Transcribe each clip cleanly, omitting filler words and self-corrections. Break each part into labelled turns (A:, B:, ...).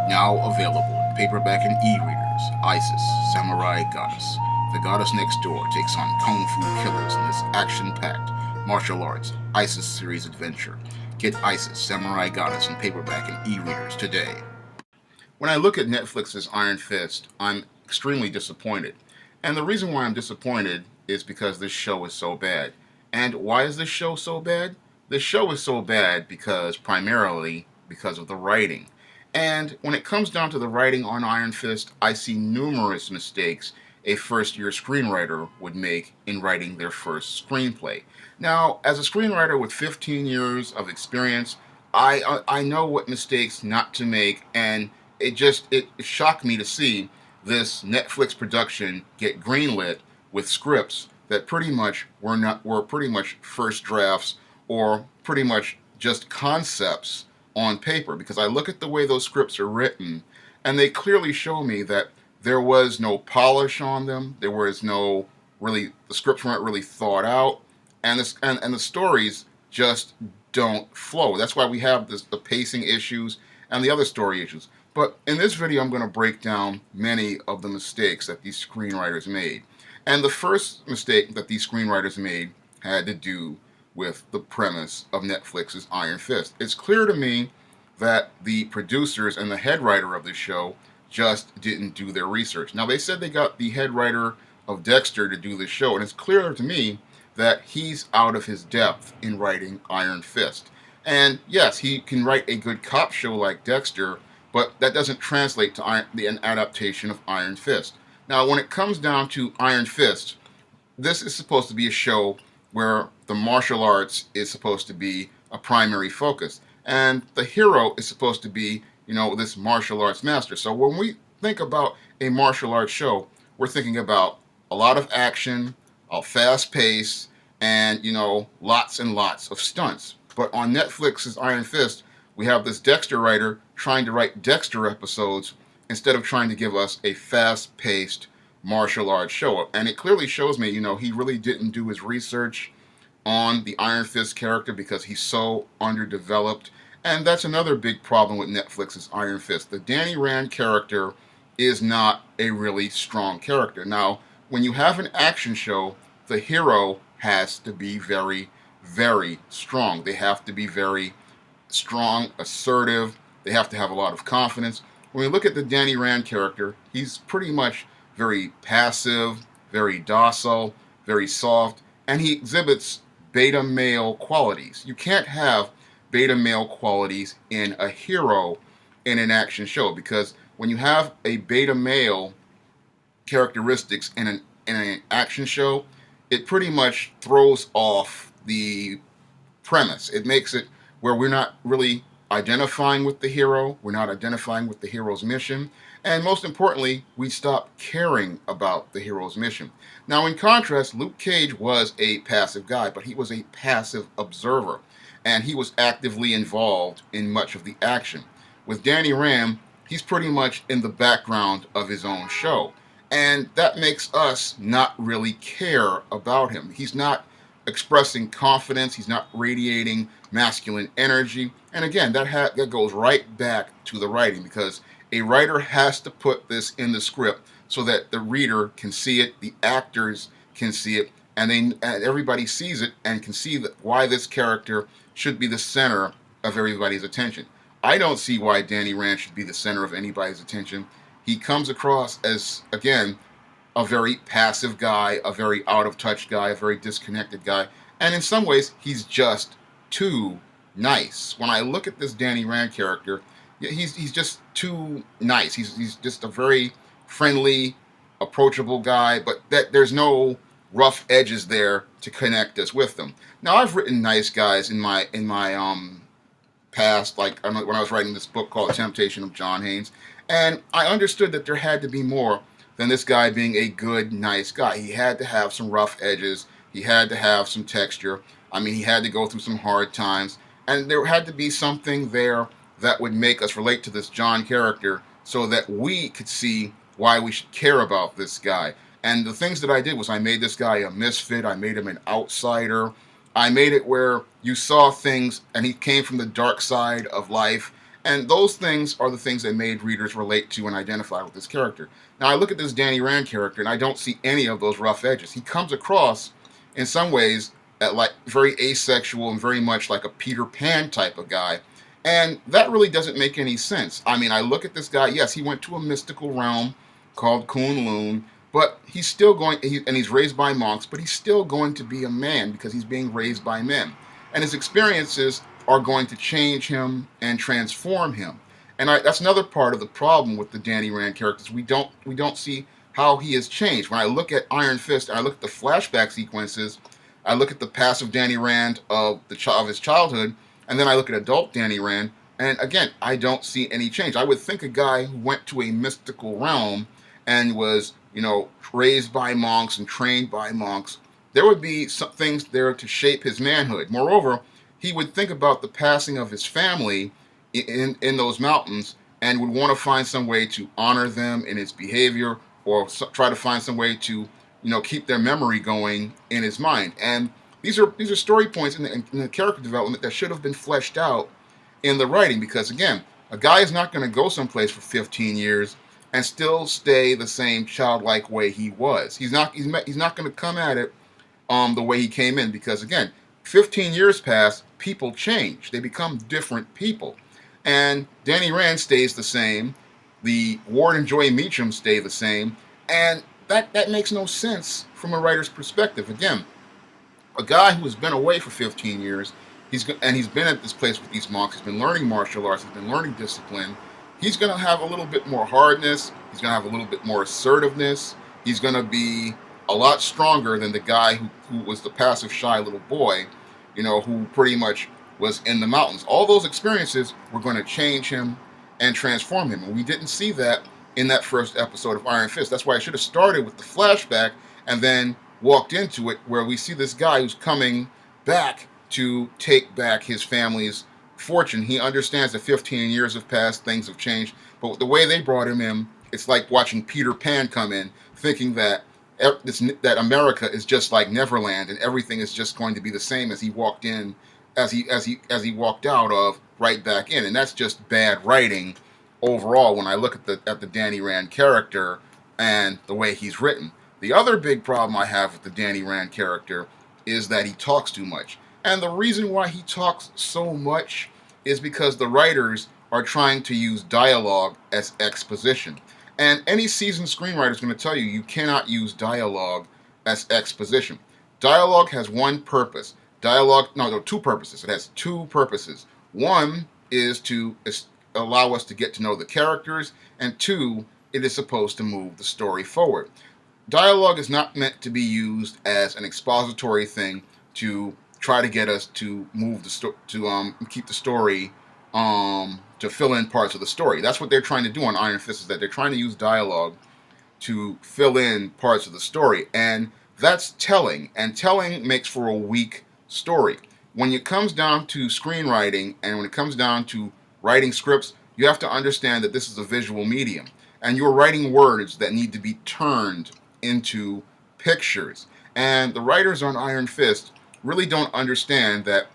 A: Now available in paperback and e-readers, Isis, Samurai Goddess. The goddess next door takes on kung fu killers in this action-packed martial arts Isis series adventure. Get Isis, Samurai Goddess in paperback and e-readers today. When I look at Netflix's Iron Fist, I'm extremely disappointed. And the reason why I'm disappointed is because this show is so bad. And why is this show so bad? This show is so bad primarily because of the writing. And when it comes down to the writing on Iron Fist, I see numerous mistakes a first year screenwriter would make in writing their first screenplay. Now, as a screenwriter with 15 years of experience, I know what mistakes not to make, and it shocked me to see this Netflix production get greenlit with scripts that were pretty much first drafts or pretty much just concepts on paper, because I look at the way those scripts are written and they clearly show me that there was no polish on them. There was no really, the scripts weren't really thought out, and the stories just don't flow. That's why we have the pacing issues and the other story issues. But in this video, I'm going to break down many of the mistakes that these screenwriters made. And the first mistake that these screenwriters made had to do with the premise of Netflix's Iron Fist. It's clear to me that the producers and the head writer of the show just didn't do their research. Now, they said they got the head writer of Dexter to do this show, and it's clear to me that he's out of his depth in writing Iron Fist. And yes, he can write a good cop show like Dexter, but that doesn't translate to an adaptation of Iron Fist. Now, when it comes down to Iron Fist, this is supposed to be a show where the martial arts is supposed to be a primary focus, and the hero is supposed to be, this martial arts master. So when we think about a martial arts show, we're thinking about a lot of action, a fast pace, and, lots and lots of stunts. But on Netflix's Iron Fist, we have this Dexter writer trying to write Dexter episodes instead of trying to give us a fast-paced martial arts show. And it clearly shows me, he really didn't do his research on the Iron Fist character because he's so underdeveloped. And that's another big problem with Netflix's Iron Fist. The Danny Rand character is not a really strong character. Now, when you have an action show, the hero has to be very, very strong. They have to be very strong, assertive. They have to have a lot of confidence. When we look at the Danny Rand character, he's pretty much very passive, very docile, very soft, and he exhibits beta male qualities. You can't have beta male qualities in a hero in an action show, because when you have a beta male characteristics in an action show, it pretty much throws off the premise. It makes it where we're not really identifying with the hero, we're not identifying with the hero's mission, and most importantly, we stop caring about the hero's mission. Now, in contrast, Luke Cage was a passive guy, but he was a passive observer, and he was actively involved in much of the action. With Danny Rand, he's pretty much in the background of his own show, and that makes us not really care about him. He's not expressing confidence, he's not radiating masculine energy. And again, that goes right back to the writing, because a writer has to put this in the script so that the reader can see it, the actors can see it, and everybody sees it and can see why this character should be the center of everybody's attention. I don't see why Danny Rand should be the center of anybody's attention. He comes across as, again, a very passive guy, a very out-of-touch guy, a very disconnected guy, and in some ways, he's just too nice. When I look at this Danny Rand character, he's just too nice. He's just a very friendly, approachable guy, but there's no rough edges there to connect us with them. Now, I've written nice guys in my past, like when I was writing this book called Temptation of John Haynes, and I understood that there had to be more than this guy being a good, nice guy. He had to have some rough edges. He had to have some texture. I mean, he had to go through some hard times. And there had to be something there that would make us relate to this John character so that we could see why we should care about this guy. And the things that I did was I made this guy a misfit. I made him an outsider. I made it where you saw things and he came from the dark side of life, And those things are the things that made readers relate to and identify with this character. Now, I look at this Danny Rand character, and I don't see any of those rough edges. He comes across, in some ways, like very asexual and very much like a Peter Pan type of guy. And that really doesn't make any sense. I mean, I look at this guy, yes, he went to a mystical realm called Kunlun, but he's still going, and he's raised by monks, but he's still going to be a man because he's being raised by men. And his experiences are going to change him and transform him. And that's another part of the problem with the Danny Rand characters. We don't see how he has changed. When I look at Iron Fist, and I look at the flashback sequences, I look at the passive Danny Rand of his childhood, and then I look at adult Danny Rand, and again, I don't see any change. I would think a guy who went to a mystical realm and was, raised by monks and trained by monks, there would be some things there to shape his manhood. Moreover, he would think about the passing of his family in those mountains and would want to find some way to honor them in his behavior, or try to find some way to keep their memory going in his mind. And these are story points in the character development that should have been fleshed out in the writing, because again, a guy is not going to go someplace for 15 years and still stay the same childlike way he was. He's not going to come at it the way he came in, because again, 15 years pass, people change. They become different people. And Danny Rand stays the same. The Ward and Joy Meacham stay the same. And that makes no sense from a writer's perspective. Again, a guy who has been away for 15 years, he's been at this place with these monks, he's been learning martial arts, he's been learning discipline, he's going to have a little bit more hardness, he's going to have a little bit more assertiveness, he's going to be a lot stronger than the guy who was the passive, shy little boy, who pretty much was in the mountains. All those experiences were going to change him and transform him, and we didn't see that in that first episode of Iron Fist. That's why I should have started with the flashback and then walked into it, where we see this guy who's coming back to take back his family's fortune. He understands that 15 years have passed, things have changed, but the way they brought him in, it's like watching Peter Pan come in, thinking that America is just like Neverland and everything is just going to be the same as he walked in, as he walked out of, right back in. And that's just bad writing overall when I look at the Danny Rand character and the way he's written. The other big problem I have with the Danny Rand character is that he talks too much. And the reason why he talks so much is because the writers are trying to use dialogue as exposition. And any seasoned screenwriter is going to tell you you cannot use dialogue as exposition. Dialogue has one purpose. Two purposes. It has two purposes. One is to allow us to get to know the characters, and two, it is supposed to move the story forward. Dialogue is not meant to be used as an expository thing to try to get us to move keep the story, to fill in parts of the story. That's what they're trying to do on Iron Fist, is that they're trying to use dialogue to fill in parts of the story, and that's telling, and telling makes for a weak story. When it comes down to screenwriting and when it comes down to writing scripts, you have to understand that this is a visual medium, and you're writing words that need to be turned into pictures. And the writers on Iron Fist really don't understand that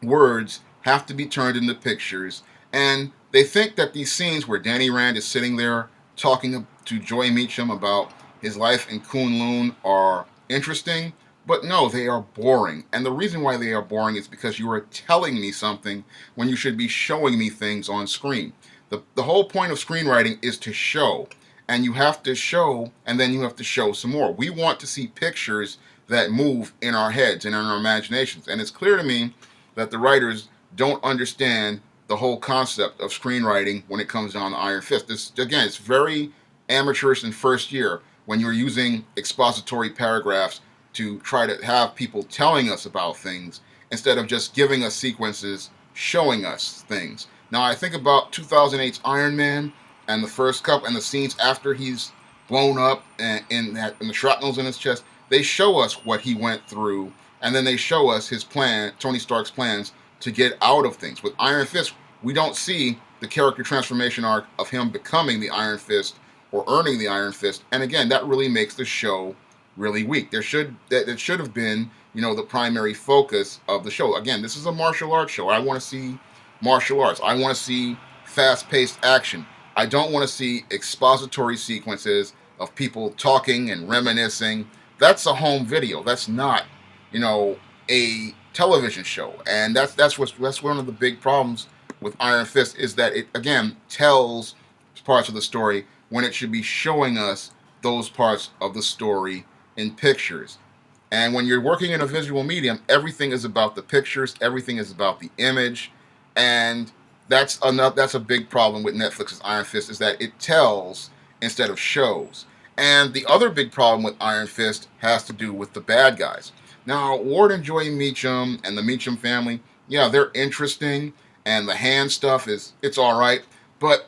A: words have to be turned into pictures, and they think that these scenes where Danny Rand is sitting there talking to Joy Meacham about his life in Kunlun are interesting, but no, they are boring. And the reason why they are boring is because you are telling me something when you should be showing me things on screen. The whole point of screenwriting is to show, and you have to show, and then you have to show some more. We want to see pictures that move in our heads and in our imaginations. And it's clear to me that the writers don't understand the whole concept of screenwriting when it comes down to Iron Fist. This, again, it's very amateurish in first year when you're using expository paragraphs to try to have people telling us about things instead of just giving us sequences showing us things. Now, I think about 2008's Iron Man and the first couple and the scenes after he's blown up and the shrapnel's in his chest. They show us what he went through, and then they show us his plan, Tony Stark's plans to get out of things. With Iron Fist, we don't see the character transformation arc of him becoming the Iron Fist or earning the Iron Fist. And again, that really makes the show really weak. It should have been, the primary focus of the show. Again, this is a martial arts show. I want to see martial arts. I want to see fast-paced action. I don't want to see expository sequences of people talking and reminiscing. That's a home video. That's not, you know, a television show. And that's one of the big problems with Iron Fist, is that it again tells parts of the story when it should be showing us those parts of the story in pictures. And when you're working in a visual medium, everything is about the pictures, everything is about the image, and that's a big problem with Netflix's Iron Fist, is that it tells instead of shows. And the other big problem with Iron Fist has to do with the bad guys. Now, Ward and Joy Meacham and the Meacham family, yeah, they're interesting, and the hand stuff it's all right, but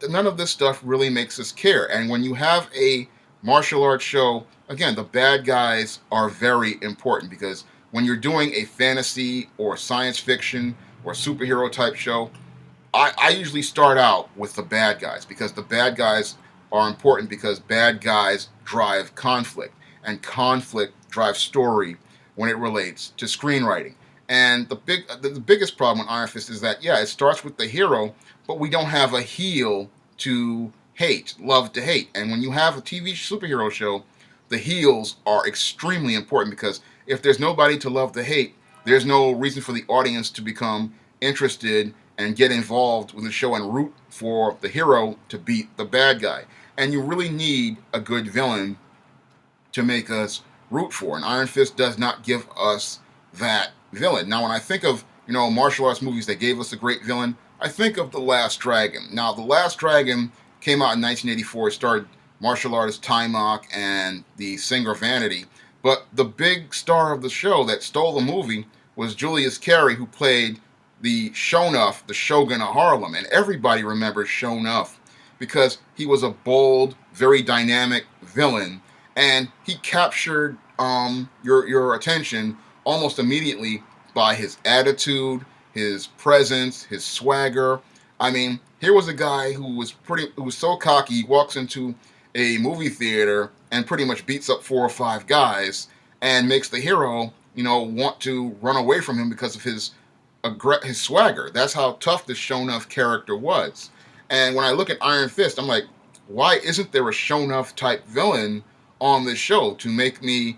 A: none of this stuff really makes us care. And when you have a martial arts show, again, the bad guys are very important, because when you're doing a fantasy or science fiction or superhero type show, I usually start out with the bad guys, because the bad guys are important, because bad guys drive conflict, and conflict drives story when it relates to screenwriting. And the biggest problem with Iron Fist is that, yeah, it starts with the hero, but we don't have a heel to hate, love to hate. And when you have a TV superhero show, the heels are extremely important, because if there's nobody to love to hate, there's no reason for the audience to become interested and get involved with the show and root for the hero to beat the bad guy. And you really need a good villain to make us root for. And Iron Fist does not give us that villain. Now, when I think of, martial arts movies that gave us a great villain, I think of The Last Dragon. Now, The Last Dragon came out in 1984. It starred martial artist Taimak and the singer Vanity. But the big star of the show that stole the movie was Julius Carry, who played the Shonuff, the Shogun of Harlem. And everybody remembers Shonuff because he was a bold, very dynamic villain, and he captured your attention almost immediately by his attitude, his presence, his swagger. I mean, here was a guy who was so cocky. He walks into a movie theater and pretty much beats up 4 or 5 guys and makes the hero, want to run away from him because of his swagger. That's how tough this Shonuff character was. And when I look at Iron Fist, I'm like, why isn't there a Shonuff type villain on this show to make me,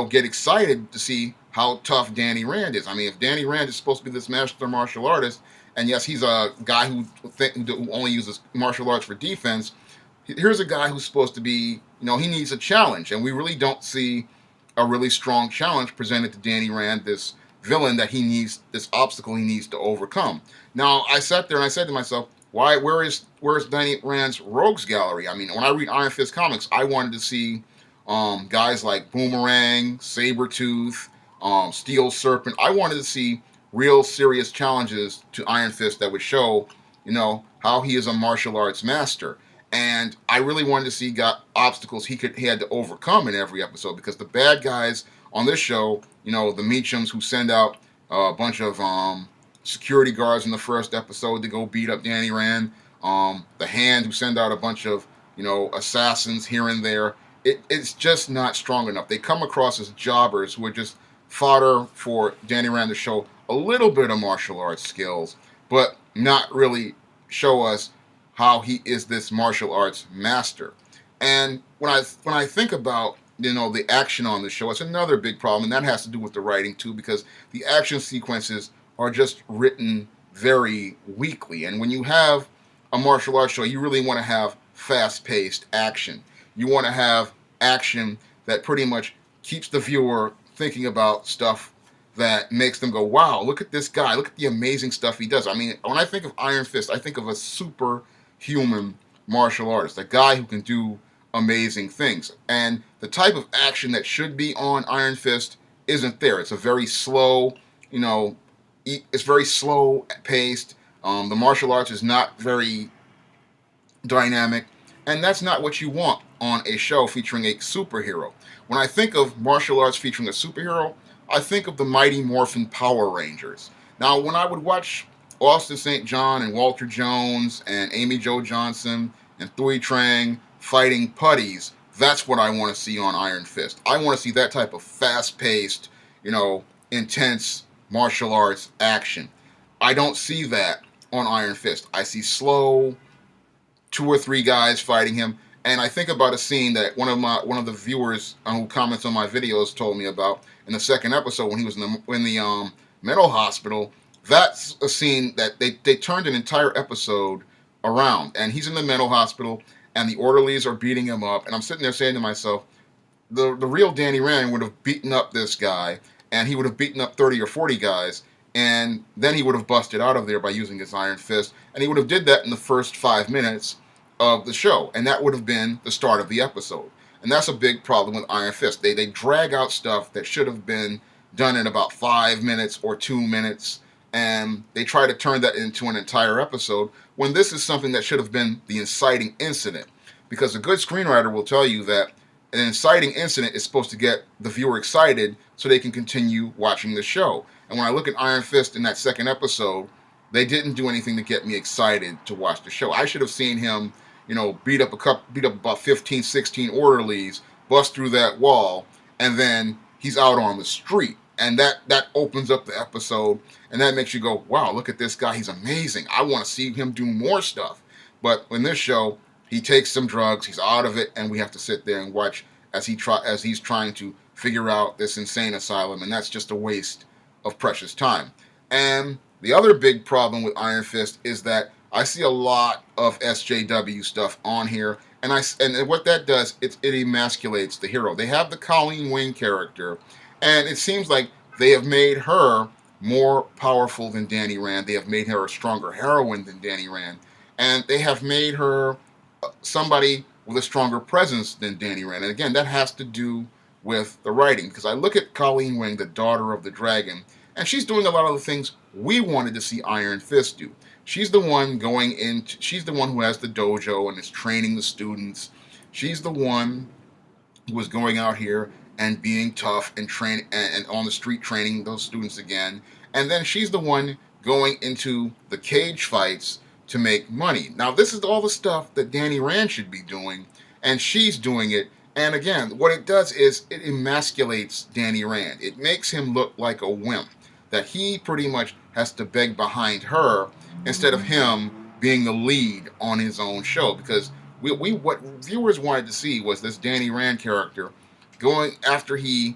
A: get excited to see how tough Danny Rand is? I mean, if Danny Rand is supposed to be this master martial artist, and yes, he's a guy who only uses martial arts for defense, here's a guy who's supposed to be, he needs a challenge, and we really don't see a really strong challenge presented to Danny Rand, this villain that he needs, this obstacle he needs to overcome. Now, I sat there and I said to myself, where's Danny Rand's rogues gallery? I mean, when I read Iron Fist comics, I wanted to see guys like Boomerang, Sabretooth, Steel Serpent. I wanted to see real serious challenges to Iron Fist that would show, how he is a martial arts master. And I really wanted to see obstacles he had to overcome in every episode, because the bad guys on this show, the Meachams, who send out a bunch of security guards in the first episode to go beat up Danny Rand, the Hand, who send out a bunch of, assassins here and there. It's just not strong enough. They come across as jobbers who are just fodder for Danny Rand to show a little bit of martial arts skills, but not really show us how he is this martial arts master. And when I think about, the action on the show, it's another big problem, and that has to do with the writing too, because the action sequences are just written very weakly. And when you have a martial arts show, you really want to have fast-paced action. You want to have action that pretty much keeps the viewer thinking about stuff that makes them go, wow, look at this guy, look at the amazing stuff he does. I mean, when I think of Iron Fist, I think of a superhuman martial artist, a guy who can do amazing things. And the type of action that should be on Iron Fist isn't there. It's a very slow, it's very slow paced. The martial arts is not very dynamic, and that's not what you want on a show featuring a superhero. When I think of martial arts featuring a superhero, I think of the Mighty Morphin Power Rangers. Now, when I would watch Austin St. John and Walter Jones and Amy Jo Johnson and Thuy Trang fighting putties, that's what I want to see on Iron Fist. I want to see that type of fast-paced, intense martial arts action. I don't see that on Iron Fist. I see slow, 2 or 3 guys fighting him, and I think about a scene that one of the viewers who comments on my videos told me about in the second episode when he was in the mental hospital. That's a scene that they turned an entire episode around, and he's in the mental hospital, and the orderlies are beating him up, and I'm sitting there saying to myself, the real Danny Rand would have beaten up this guy, and he would have beaten up 30 or 40 guys, and then he would have busted out of there by using his Iron Fist, and he would have did that in the first 5 minutes of the show, and that would have been the start of the episode. And that's a big problem with Iron Fist. They drag out stuff that should have been done in about 5 minutes or 2 minutes, and they try to turn that into an entire episode when this is something that should have been the inciting incident. Because a good screenwriter will tell you that an inciting incident is supposed to get the viewer excited so they can continue watching the show. And when I look at Iron Fist in that second episode, they didn't do anything to get me excited to watch the show. I should have seen him, beat up about 15, 16 orderlies, bust through that wall, and then he's out on the street. And that opens up the episode, and that makes you go, wow, look at this guy, he's amazing. I want to see him do more stuff. But in this show, he takes some drugs, he's out of it, and we have to sit there and watch as he's trying to figure out this insane asylum, and that's just a waste of precious time. And the other big problem with Iron Fist is that I see a lot of SJW stuff on here, and what that does, it emasculates the hero. They have the Colleen Wing character, and it seems like they have made her more powerful than Danny Rand. They have made her a stronger heroine than Danny Rand, and they have made her somebody with a stronger presence than Danny Rand. And again, that has to do with the writing, because I look at Colleen Wing, the daughter of the dragon, and she's doing a lot of the things we wanted to see Iron Fist do. She's the one she's the one who has the dojo and is training the students. She's the one who was going out here and being tough and and on the street training those students again. And then she's the one going into the cage fights to make money. Now, this is all the stuff that Danny Rand should be doing, and she's doing it. And again, what it does is it emasculates Danny Rand. It makes him look like a wimp, that he pretty much has to beg behind her instead of him being the lead on his own show. Because what viewers wanted to see was this Danny Rand character going after he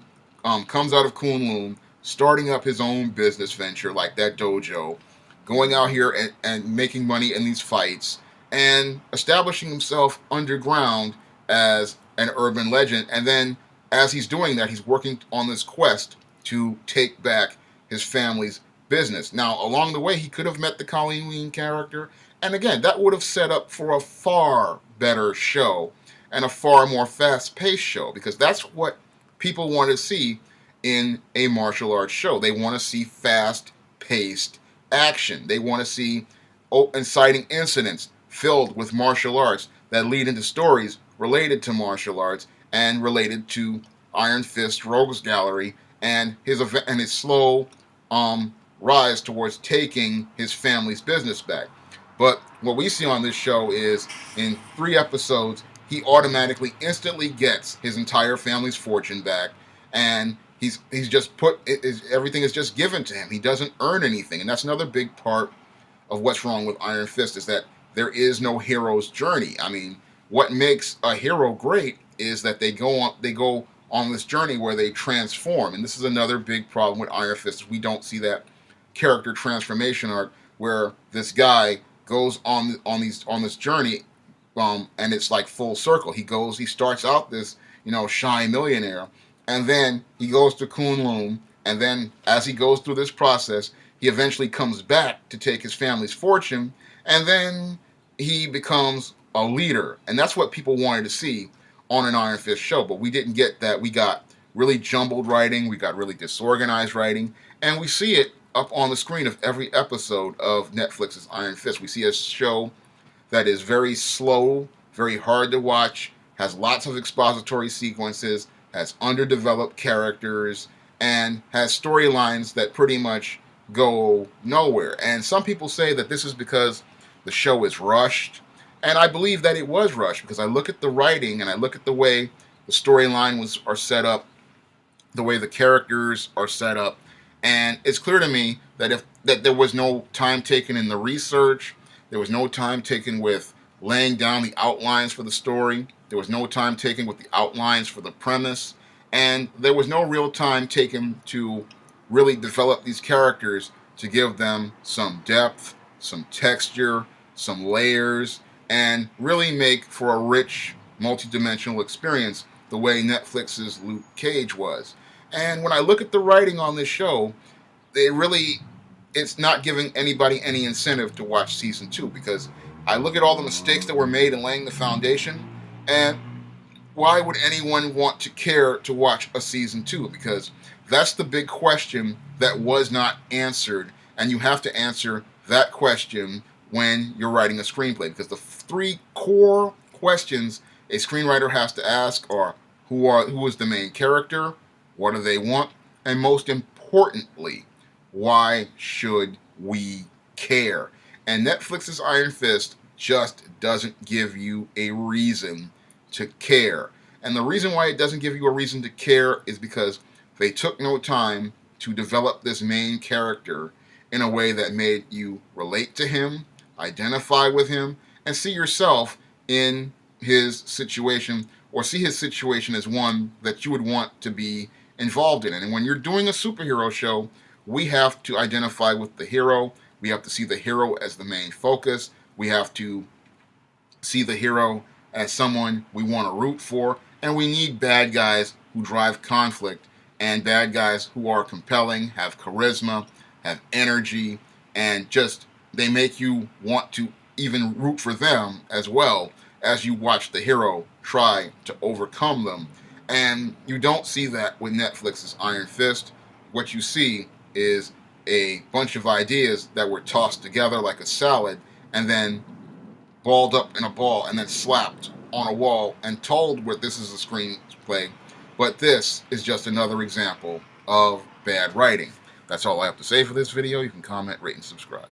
A: comes out of Kunlun, starting up his own business venture like that dojo, going out here and making money in these fights, and establishing himself underground as an urban legend. And then as he's doing that, he's working on this quest to take back his family's business. Now, along the way, he could have met the Colleen Wing character, and again, that would have set up for a far better show and a far more fast-paced show, because that's what people want to see in a martial arts show. They want to see fast-paced action. They want to see inciting incidents filled with martial arts that lead into stories related to martial arts and related to Iron Fist Rogues Gallery and his slow rise towards taking his family's business back. But what we see on this show is, in 3 episodes, he automatically, instantly gets his entire family's fortune back, and he's just everything is just given to him. He doesn't earn anything, and that's another big part of what's wrong with Iron Fist, is that there is no hero's journey. I mean, what makes a hero great is that they go on this journey where they transform, and this is another big problem with Iron Fist. We don't see that character transformation arc where this guy goes on this journey, and it's like full circle. He starts out this shy millionaire, and then he goes to Kunlun, and then as he goes through this process, he eventually comes back to take his family's fortune, and then he becomes a leader. And that's what people wanted to see on an Iron Fist show, but we didn't get that. We got really jumbled writing, we got really disorganized writing, and we see it up on the screen of every episode of Netflix's Iron Fist. We see a show that is very slow, very hard to watch, has lots of expository sequences, has underdeveloped characters, and has storylines that pretty much go nowhere. And some people say that this is because the show is rushed, and I believe that it was rushed, because I look at the writing and I look at the way the storyline are set up, the way the characters are set up, and it's clear to me that if that there was no time taken in the research. There was no time taken with laying down the outlines for the story. There was no time taken with the outlines for the premise. And there was no real time taken to really develop these characters to give them some depth, some texture, some layers, and really make for a rich, multi-dimensional experience the way Netflix's Luke Cage was. And when I look at the writing on this show, it's not giving anybody any incentive to watch season 2, because I look at all the mistakes that were made in laying the foundation, and why would anyone want to care to watch a season 2? Because that's the big question that was not answered, and you have to answer that question when you're writing a screenplay, because the 3 core questions a screenwriter has to ask are who is the main character, what do they want, and most importantly, why should we care? And Netflix's Iron Fist just doesn't give you a reason to care. And the reason why it doesn't give you a reason to care is because they took no time to develop this main character in a way that made you relate to him, identify with him, and see yourself in his situation, or see his situation as one that you would want to be involved in. And when you're doing a superhero show, we have to identify with the hero. We have to see the hero as the main focus. We have to see the hero as someone we want to root for. And we need bad guys who drive conflict, and bad guys who are compelling, have charisma, have energy, and just they make you want to even root for them as well as you watch the hero try to overcome them. And you don't see that with Netflix's Iron Fist. What you see is a bunch of ideas that were tossed together like a salad and then balled up in a ball and then slapped on a wall and told where this is a screenplay. But this is just another example of bad writing. That's all I have to say for this video. You can comment, rate, and subscribe.